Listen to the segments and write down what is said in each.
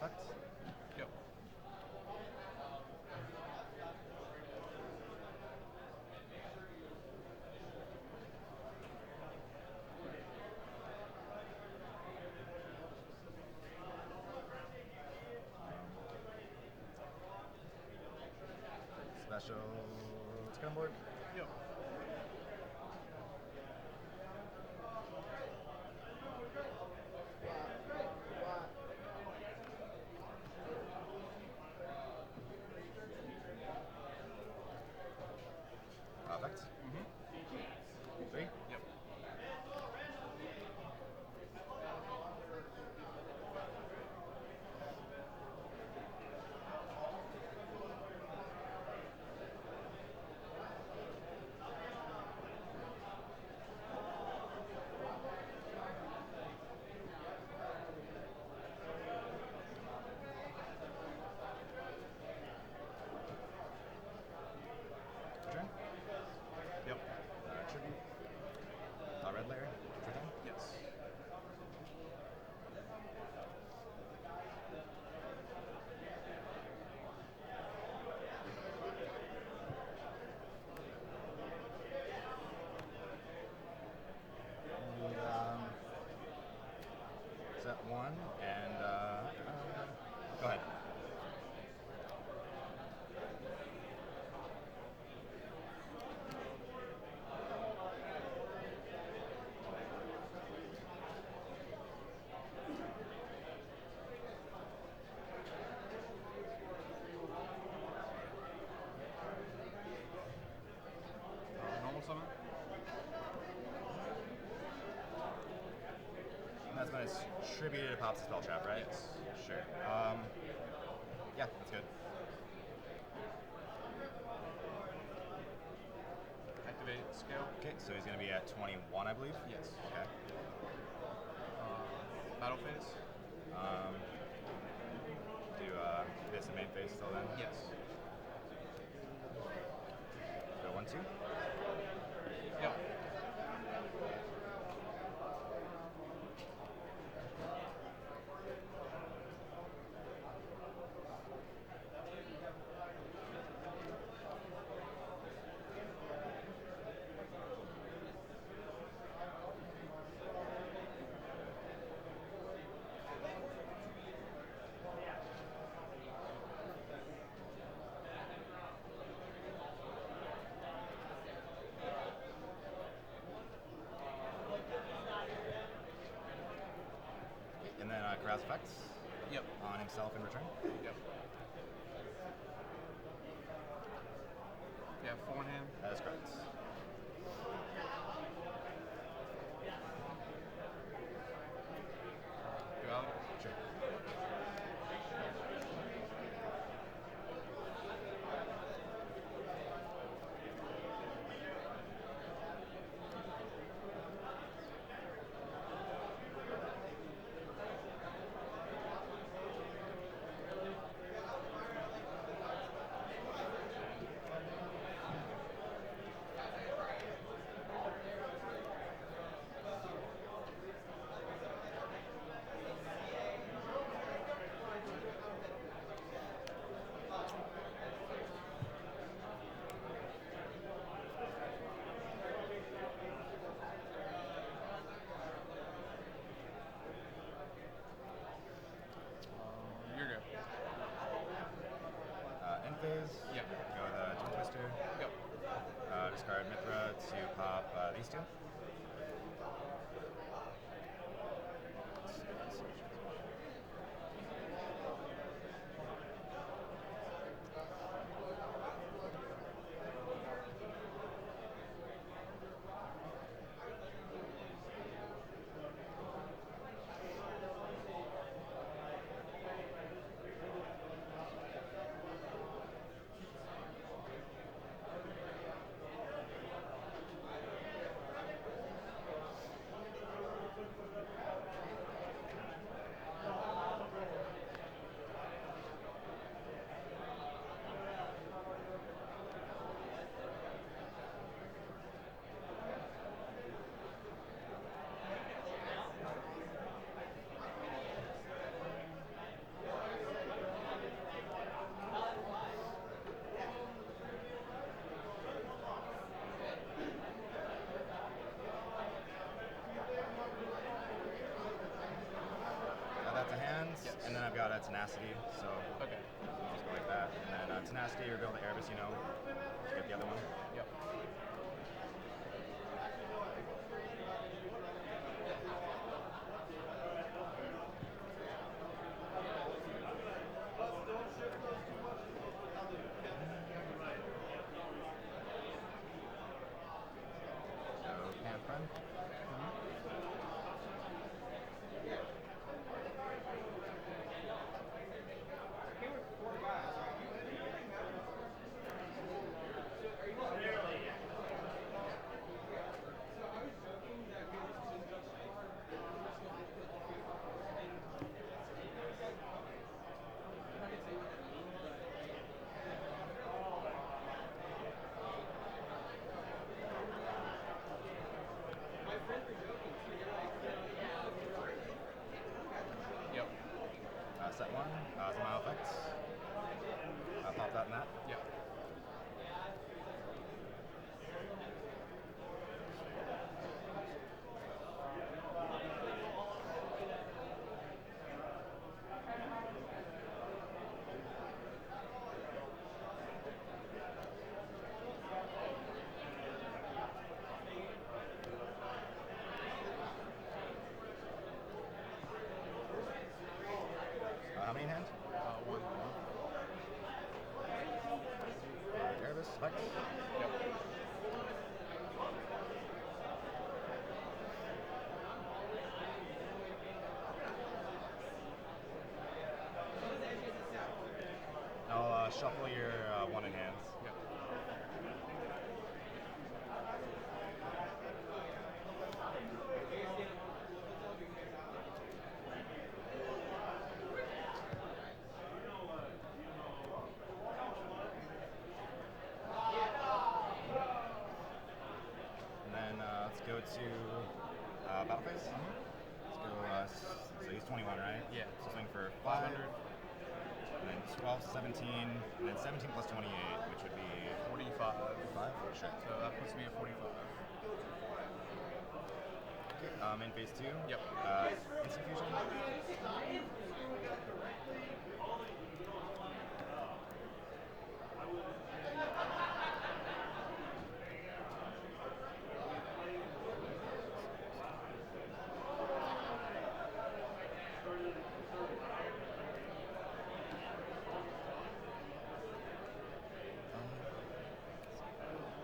effect. Yep. Special Scoreboard. Yep. Effect. Mm-hmm. 3. Yep. Return. Yep. Tribute. Red layer. Return. Yes. And, set 1 and go ahead. Normal summon. And that's when it's tributed to pops the spell trap, right? Yes. Sure. Yeah, that's good. Activate scale. Okay, so he's going to be at 21, I believe? Yes. Okay. Battle phase. Do this in main phase till then? Yes. Go 1, 2. Yep. And then carouse effects Yep. on himself in return. Yep. Yeah, 4 in hand. That is correct. Go out. Sure. that tenacity, so Okay. just go like that. And then tenacity, reveal the Erebus, you know, to get the other one. Yep. So, pan friend. Yep. Set one, smile effects. Pop that and that. Yep. How many in hand? One. Erebus, effects. Yep. I'll shuffle your one in hands. Yep. And then let's go to battle phase. Let's go, so he's 21, right? Yeah. So swing for 5, 500. and then 12, 17, and then 17 plus 28, which would be 45. 5? Sure. So that puts me at 45. Okay, in phase 2. Yep. Instant fusion.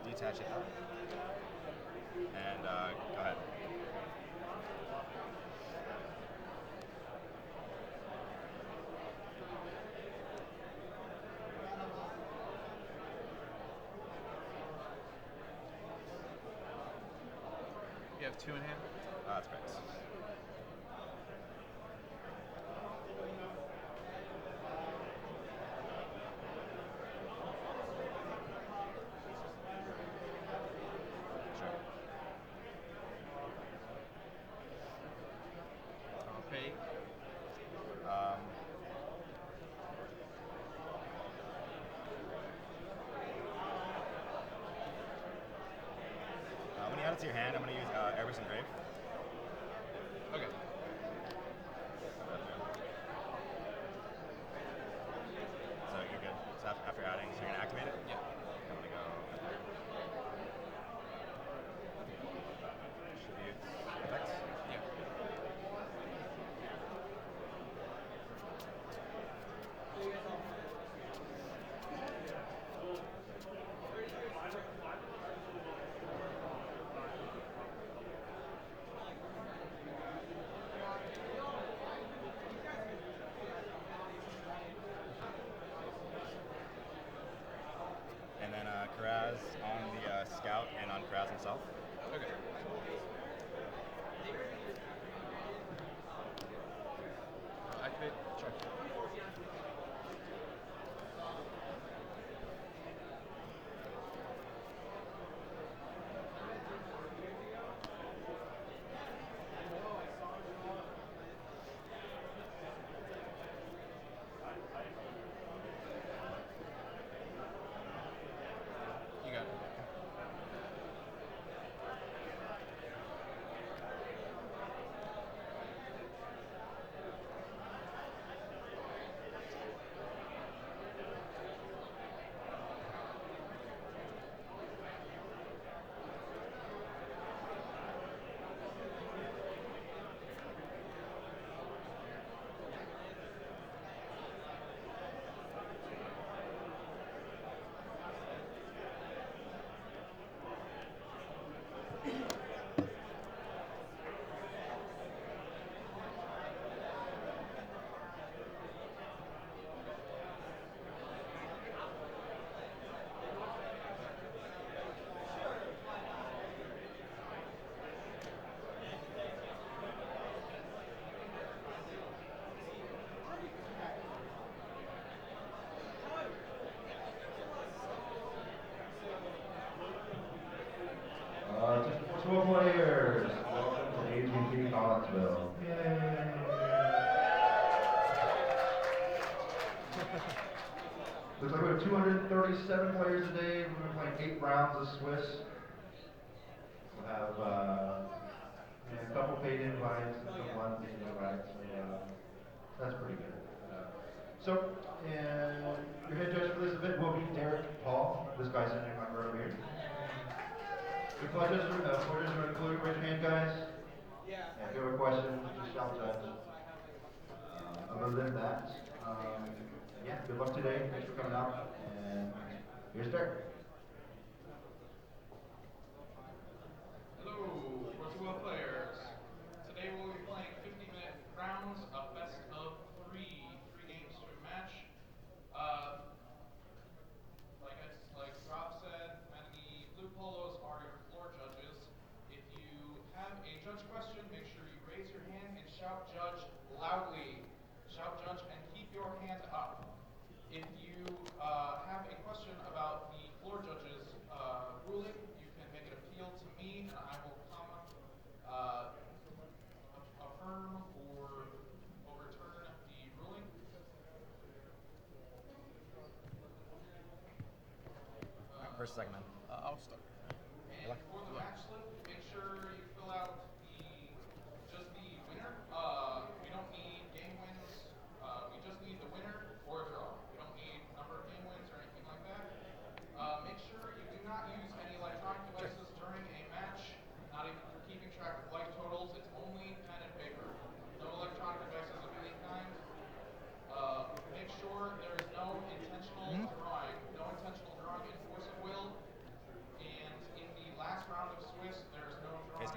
Detach it up. And go ahead. You have 2 in hand? That's correct. Sure. I'll pay. When you add it to your hand, I'm going to use Erebus and Grave. Okay. So you're good. So after adding, so you're going to activate it? Yeah. I'm going to go tribute effects. Yeah. doing 237 players a day. We're going to play 8 rounds of Swiss. We'll have a couple paid invites and some unpaid invites. So that's pretty good. Your head judge for this event will be Derek Paul. This guy's sitting my right here. The pledges are included. Raise your hand, guys. Yeah. If you have a question, just shout judge. Other than that, yeah, good luck today. Thanks for coming out. And here's Derek. Hello, Virtual players. Today we'll be playing 50-minute rounds of best of 3 games to a match. Like Rob said, and the blue polos are your floor judges. If you have a judge question, make sure you raise your hand and shout judge loudly. Shout judge and keep your hand up. If you have a question about the floor judge's ruling, you can make an appeal to me and I will affirm or overturn the ruling. First segment. I'll start. And for the match slip, make sure you fill out just the winner. We don't need game wins. We just need the winner or a draw. We don't need number of game wins or anything like that. Make sure you do not use any electronic devices during a match. Not even for keeping track of life totals. It's only pen and paper. No electronic devices of any kind. Make sure there is no intentional drawing. No intentional drawing in force of will. And in the last round of Swiss, there is no drawing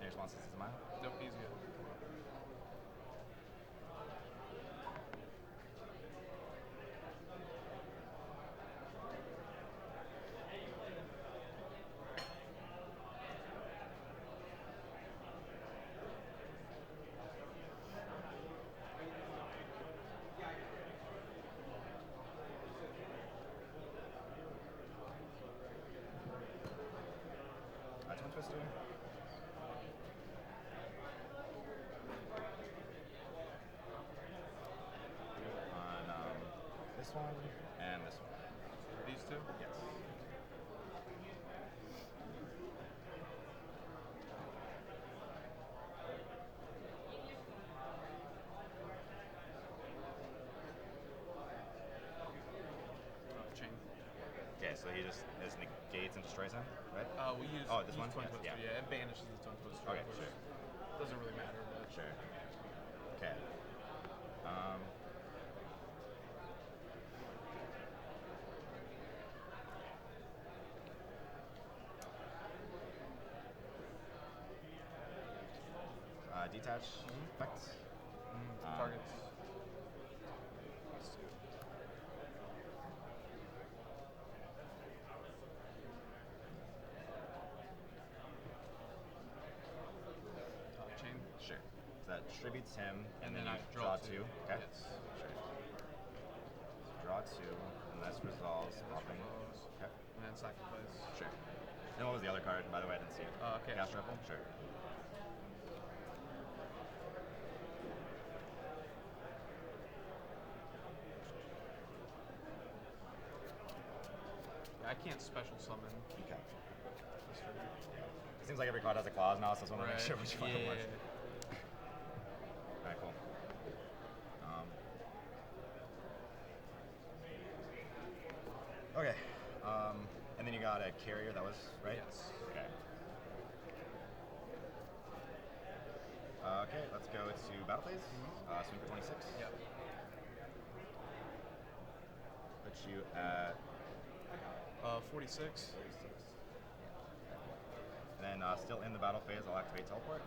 Any responses to mine? Nope, he's good. Twin Twister. On this one and this one. These two? Yes. Chain. Okay, so he just negates and destroys him, right? We use this use one? Twin Yes, Twister, yeah. yeah. It banishes the Twin Twister. Okay, which sure. Doesn't really matter, but Sure. Okay. Detach effects. Targets. Chain. Sure. So that distributes him, And then you I draw two. two. Okay. Yes. Sure. Draw two, and this resolves popping. Resolves. Okay. And then sacrifice. Sure. And what was the other card, by the way? I didn't see it. Okay. Cast Ripple? Sure. Yeah, I can't special summon. Okay. This trigger. It seems like every card has a clause now, so I just want to make sure which one it was. Alright, cool. Okay. And then you got a carrier that was, right? Yes. Okay. Okay, let's go to battle phase. Swing for 26. Yep. Put you at 46. 36. And then still in the battle phase, I'll activate teleport.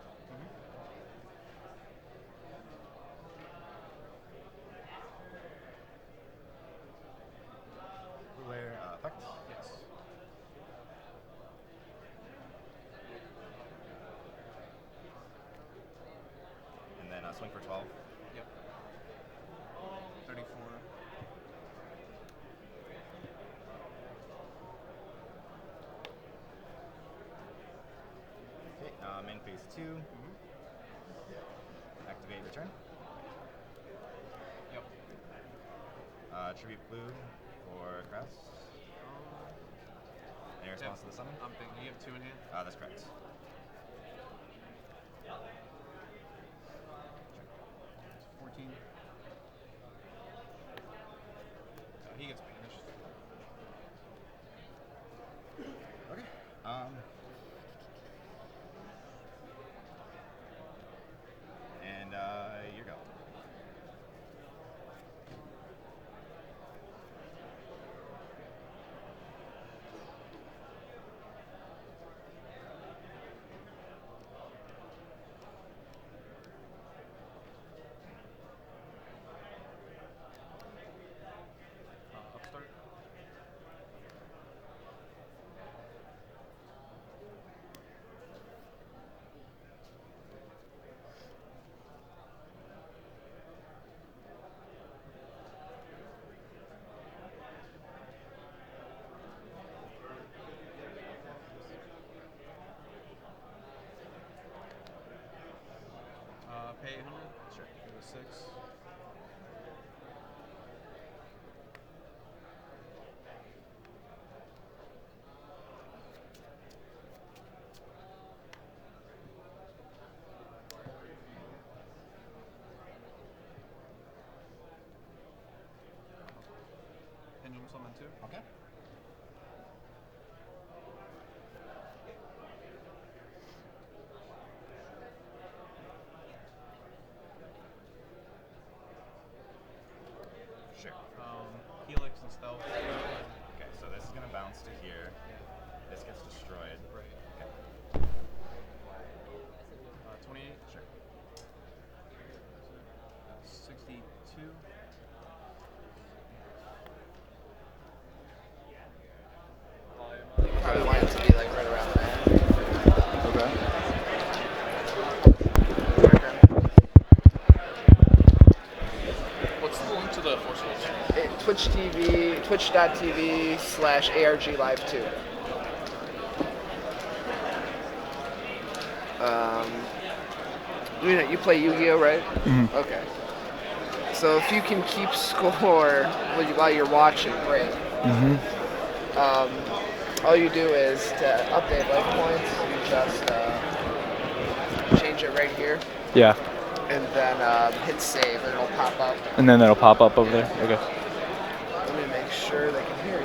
Blue effect. Yes. And then swing for 12. Yep. 34. Okay, main phase 2. Activate return. Yep. Tribute blue for Grass. Any response to the summon? I'm thinking you have 2 in hand. That's correct. 14. He gets banished. Okay. And you go. Upstart. Pay 800. Sure. Go to 6. Pendulum summon 2. Okay. Sure. Helix and Stealth. Okay, so this is going to bounce to here. Yeah. This gets destroyed. Right. Okay. twitch.tv/ARG Live 2. You play Yu-Gi-Oh, right? Mhm. Okay. So if you can keep score while you're watching, great. Mhm. All you do is to update life points, you just change it right here, Yeah. and then hit save, and it'll pop up. And then that'll pop up over there. Okay. Let me make sure they can hear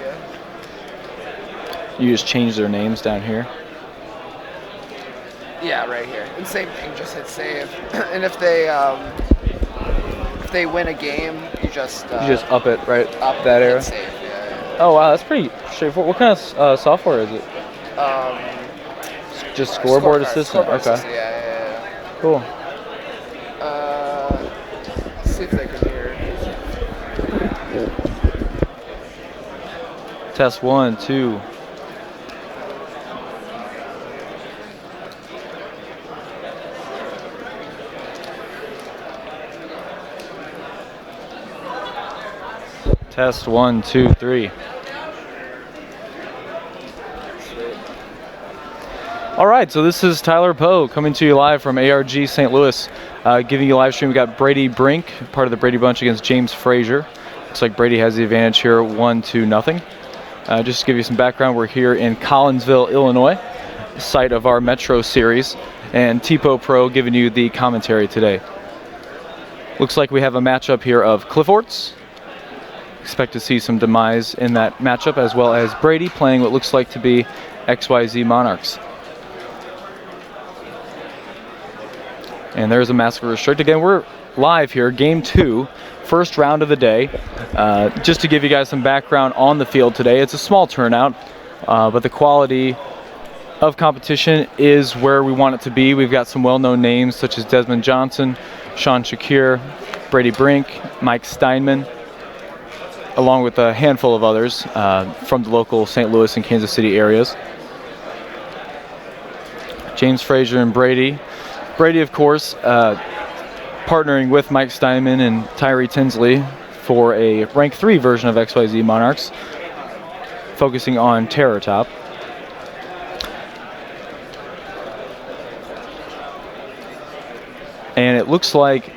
you. You just change their names down here. Yeah, right here. And same thing, just hit save. And if they win a game, you just You just up it right up that hit area. save. Yeah. Oh wow, that's pretty straightforward. What kind of software is it? Just scoreboard assistant. Scoreboard Okay. assistant, yeah. Cool. Let's see if they can hear. Test 1, 2. Test 1, 2, 3. All right, so this is Tyler Poe coming to you live from ARG St. Louis, giving you a live stream. We got Brady Brink, part of the Brady bunch, against James Frazier. Looks like Brady has the advantage here, 1-0. Just to give you some background, we're here in Collinsville, Illinois, site of our Metro series, and Tipo Pro giving you the commentary today. Looks like we have a matchup here of Clifforts. Expect to see some demise in that matchup, as well as Brady playing what looks like to be XYZ Monarchs. And there's a Massacre Restrict. Again, we're live here, game 2, first round of the day. Just to give you guys some background on the field today, it's a small turnout, but the quality of competition is where we want it to be. We've got some well-known names such as Desmond Johnson, Sean Shakir, Brady Brink, Mike Steinman, along with a handful of others from the local St. Louis and Kansas City areas. James Frazier and Brady. Brady, of course, partnering with Mike Steinman and Tyree Tinsley for a rank 3 version of XYZ Monarchs, focusing on Terror Top. And it looks like,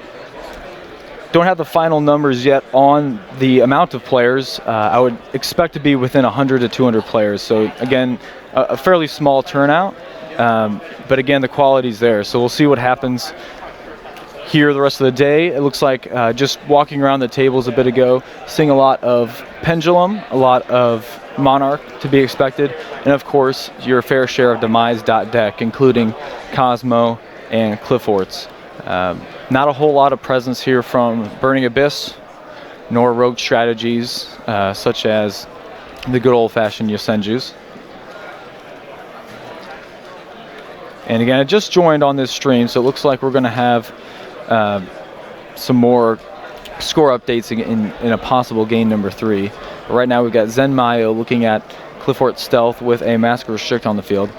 don't have the final numbers yet on the amount of players. I would expect to be within 100 to 200 players. So again, a fairly small turnout. But again, the quality's there. So we'll see what happens here the rest of the day. It looks like just walking around the tables a bit ago, seeing a lot of Pendulum, a lot of Monarch to be expected, and of course your fair share of Demise.deck, including Cosmo and Clifforts. Not a whole lot of presence here from Burning Abyss, nor Rogue Strategies, such as the good old-fashioned Yosenjus. And again, I just joined on this stream, so it looks like we're going to have some more score updates in a possible game number 3. But right now we've got Zen Mayo looking at Cliffort Stealth with a Massacre Restrict on the field.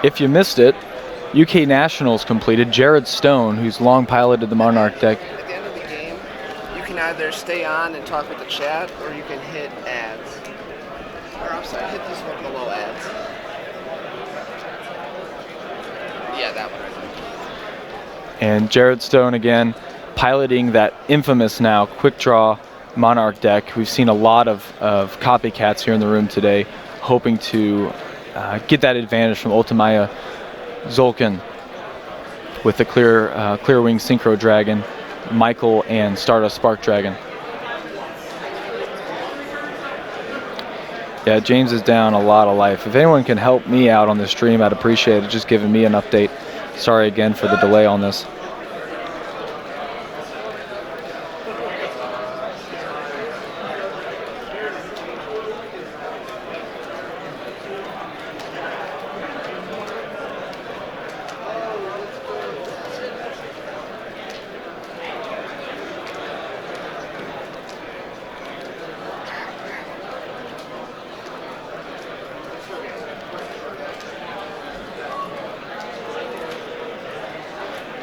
If you missed it, UK Nationals completed. Jared Stone, who's long piloted the Monarch deck. At the end of the game, you can either stay on and talk with the chat, or you can hit ads. Or I'm sorry, hit this one below ads. Yeah, that one. And Jared Stone, again, piloting that infamous now Quick Draw Monarch deck. We've seen a lot of copycats here in the room today, hoping to get that advantage from Ultimaya Zolkin with the Clear Wing Synchro Dragon, Michael, and Stardust Spark Dragon. Yeah, James is down a lot of life. If anyone can help me out on this stream, I'd appreciate it. Just giving me an update. Sorry again for the delay on this.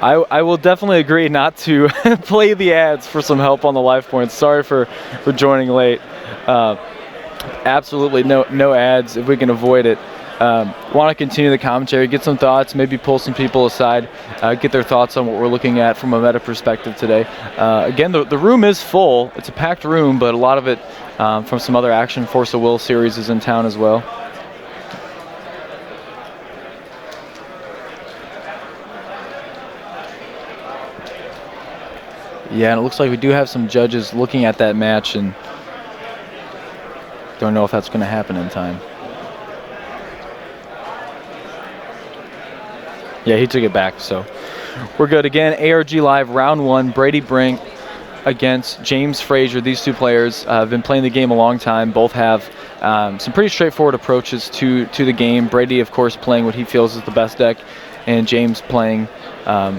I will definitely agree not to play the ads for some help on the live points. Sorry for joining late. Absolutely no ads if we can avoid it. Want to continue the commentary, get some thoughts, maybe pull some people aside, get their thoughts on what we're looking at from a meta perspective today. Again, the room is full. It's a packed room, but a lot of it from some other action. Force of Will series is in town as well. Yeah, and it looks like we do have some judges looking at that match, and don't know if that's going to happen in time. Yeah, he took it back, so we're good. Again, ARG Live, round 1, Brady Brink against James Frazier. These two players have been playing the game a long time. Both have some pretty straightforward approaches to the game. Brady, of course, playing what he feels is the best deck, and James playing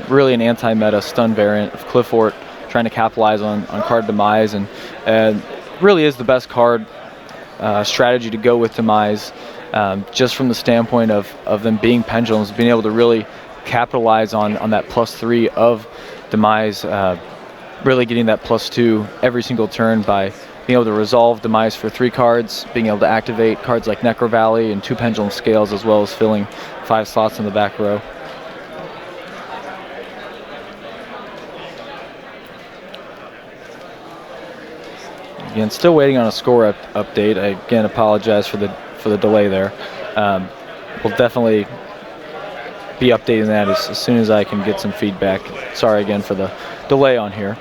really an anti-meta stun variant of Cliffort, trying to capitalize on card Demise, and really is the best card strategy to go with Demise, just from the standpoint of them being pendulums, being able to really capitalize on that +3 of Demise, really getting that +2 every single turn by being able to resolve Demise for 3 cards, being able to activate cards like Necro Valley and 2 Pendulum Scales, as well as filling 5 slots in the back row. Again, still waiting on a score update. I again apologize for the delay there. We'll definitely be updating that as soon as I can get some feedback. Sorry again for the delay on here.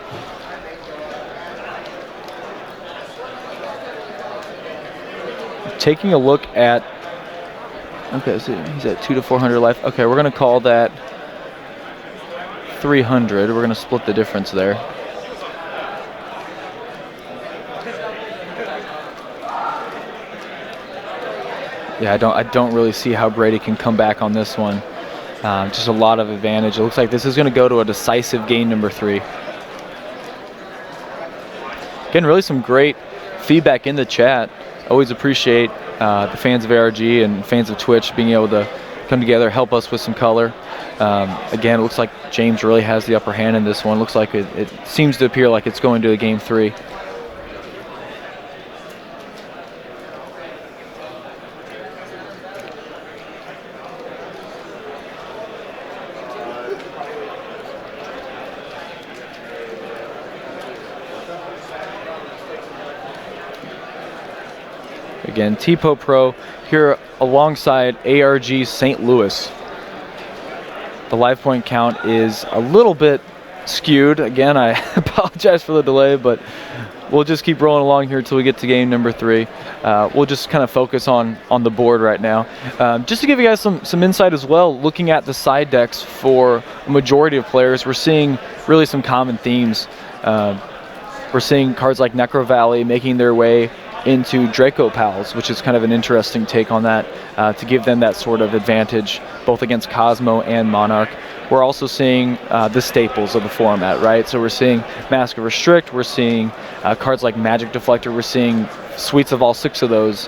Taking a look at, okay, so he's at 200 to 400 life. Okay, we're gonna call that 300. We're gonna split the difference there. Yeah, I don't really see how Brady can come back on this one. Just a lot of advantage. It looks like this is going to go to a decisive game number 3. Again, really some great feedback in the chat. Always appreciate the fans of ARG and fans of Twitch being able to come together, help us with some color. Again, it looks like James really has the upper hand in this one. Looks like it seems to appear like it's going to a game 3. Again, TPO Pro here alongside ARG St. Louis. The live point count is a little bit skewed. Again, I apologize for the delay, but we'll just keep rolling along here until we get to game number 3. We'll just kind of focus on the board right now. Just to give you guys some insight as well, looking at the side decks for a majority of players, we're seeing really some common themes. We're seeing cards like Necro Valley making their way into Draco Pals, which is kind of an interesting take on that, to give them that sort of advantage both against Cosmo and Monarch. We're also seeing the staples of the format, right? So we're seeing Mask of Restrict, we're seeing cards like Magic Deflector, we're seeing suites of all 6 of those.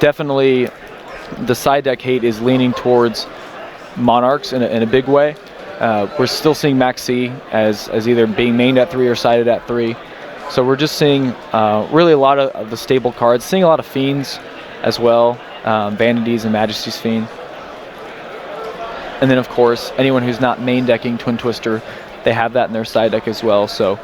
Definitely the side deck hate is leaning towards Monarchs in a big way. We're still seeing Maxi as either being mained at 3 or sided at 3. So we're just seeing really a lot of the stable cards, seeing a lot of Fiends as well, Vanities and Majesty's Fiend. And then, of course, anyone who's not main decking Twin Twister, they have that in their side deck as well. So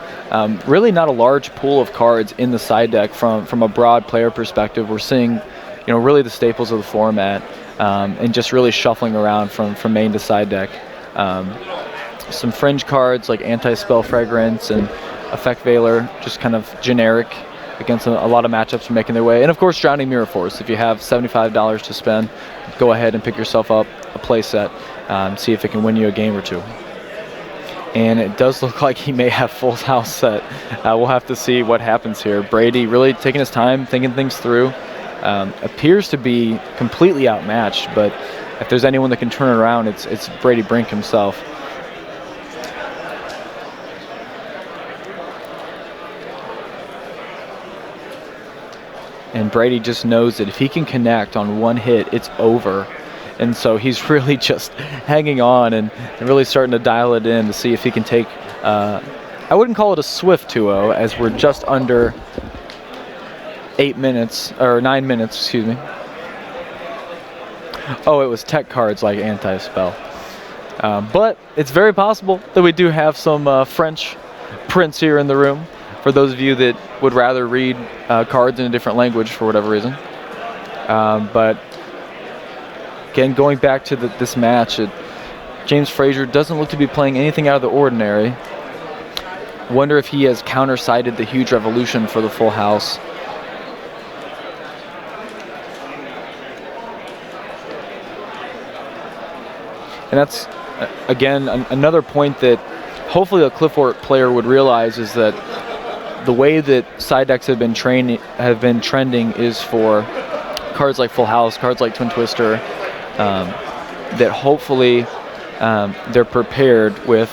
really not a large pool of cards in the side deck from a broad player perspective. We're seeing, really the staples of the format, and just really shuffling around from main to side deck. Some fringe cards like Anti-Spell Fragrance and Effect Veiler, just kind of generic against a lot of matchups making their way. And of course, Drowning Mirror Force. If you have $75 to spend, go ahead and pick yourself up a play set, see if it can win you a game or 2. And it does look like he may have full house set. We'll have to see what happens here. Brady really taking his time, thinking things through. Appears to be completely outmatched, but if there's anyone that can turn it around, it's Brady Brink himself. And Brady just knows that if he can connect on one hit, it's over. and so he's really just hanging on and really starting to dial it in to see if he can take, I wouldn't call it a swift 2-0, as we're just under 8 minutes, or 9 minutes, excuse me. Oh, it was tech cards like anti-spell. But it's very possible that we do have some French prints here in the room, for those of you that would rather read cards in a different language for whatever reason. But again, going back to this match, James Frazier doesn't look to be playing anything out of the ordinary. Wonder if he has counter-sided the huge revolution for the full house. And that's, again, another point that hopefully a Clifford player would realize, is that the way that side decks have been trending is for cards like Full House, cards like Twin Twister, that hopefully they're prepared with,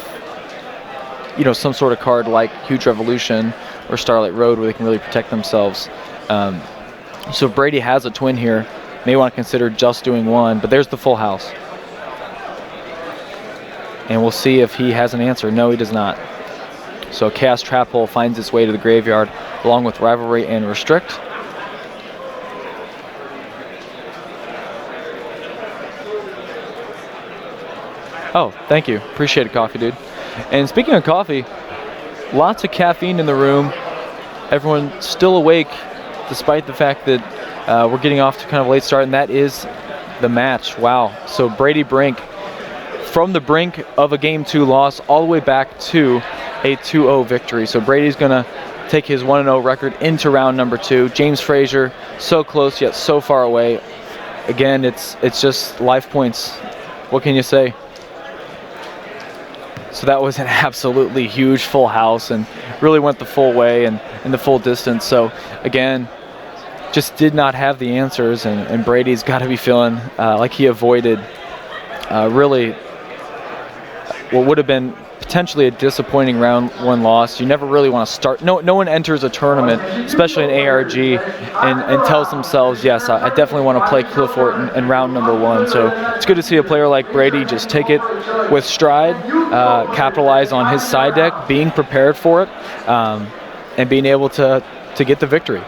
you know, some sort of card like Huge Revolution or Starlight Road, where they can really protect themselves. So if Brady has a twin here, may want to consider just doing one, but there's the Full House. And we'll see if he has an answer. No, he does not. So Chaos Trap Hole finds its way to the graveyard, along with Rivalry and Restrict. Oh, thank you. Appreciate it, coffee dude. And speaking of coffee, lots of caffeine in the room. Everyone still awake, despite the fact that we're getting off to kind of a late start, and that is the match. Wow. So Brady Brink, from the brink of a Game 2 loss all the way back to a 2-0 victory. So Brady's going to take his 1-0 record into round number 2. James Frazier, so close yet so far away. Again, it's just life points. What can you say? So that was an absolutely huge full house and really went the full way and the full distance. So again, just did not have the answers, and Brady's got to be feeling like he avoided really what would have been potentially a disappointing round 1 loss. You never really want to start. No one enters a tournament, especially in ARG, and tells themselves, yes, I definitely want to play Clifford in round number 1. So it's good to see a player like Brady just take it with stride, capitalize on his side deck, being prepared for it, and being able to get the victory.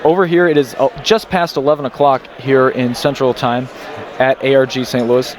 Over here, it is just past 11 o'clock here in Central Time at ARG St. Louis.